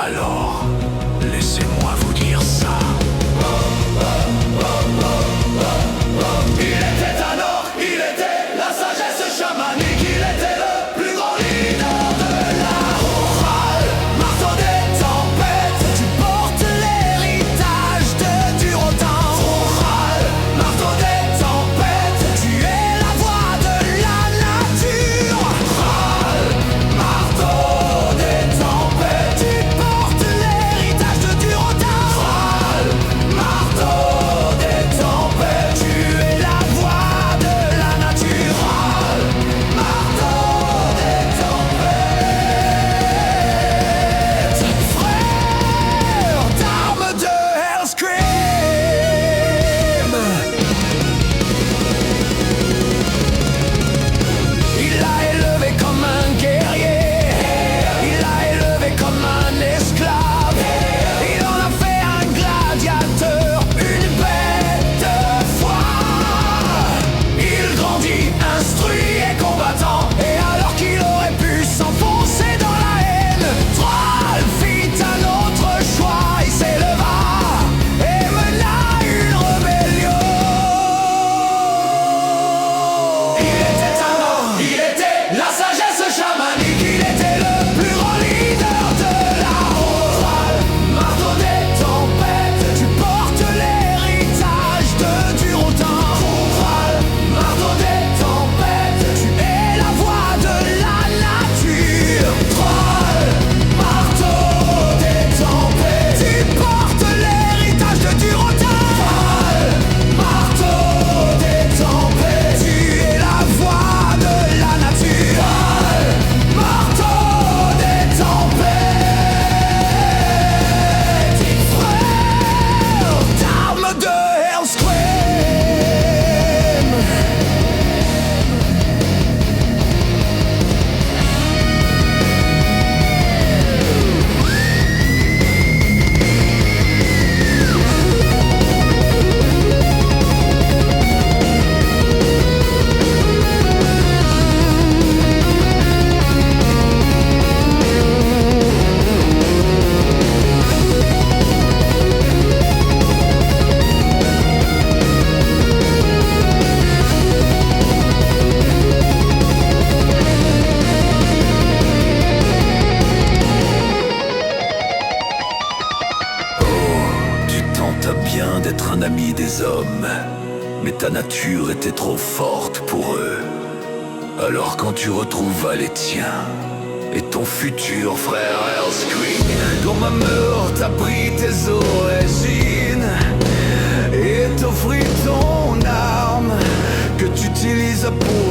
Alors, laissez-moi vous dire ça. Il était un or, il était la sagesse chamanique, il était le plus grand leader de la chorale. Marteau des tempêtes, tu portes l'héritage de Durotan. Chorale, marteau des tempêtes, tu es la voix de la nature. Chorale, marteau des tempêtes, tu portes l'héritage de Durotan. Chorale, marteau des tempêtes, tu es la voix de la nature. Chorale, marteau des tempêtes, frère d'armes de Hellscream. Il l'a élevé comme un guerrier, il l'a élevé comme un esclave, il en a fait un gladiateur, une bête de foire. Il grandit, instruit et combattant, et alors qu'il aurait pu s'enfoncer dans la haine, Thrall fit un autre choix, il s'éleva et mena une rébellion. Il était un homme, il était la sagesse chamanique, il était le plus grand leader de la chorale. Marteau des tempêtes, tu portes l'héritage de Durotan. Chorale, marteau des tempêtes, tu es la voix de la nature. Troll, marteau des tempêtes, tu portes l'héritage de Durotan. Troll, marteau des tempêtes, tu es la voix de la nature. Troll, marteau des tempêtes, frère d'armes de Hellscream. Tu tentes bien d'être un ami des hommes, mais ta nature était trop forte pour eux. Alors quand tu retrouves les tiens et ton futur frère Hellscream, ton mameur t'a pris tes origines et t'offrit ton arme que tu utilises pour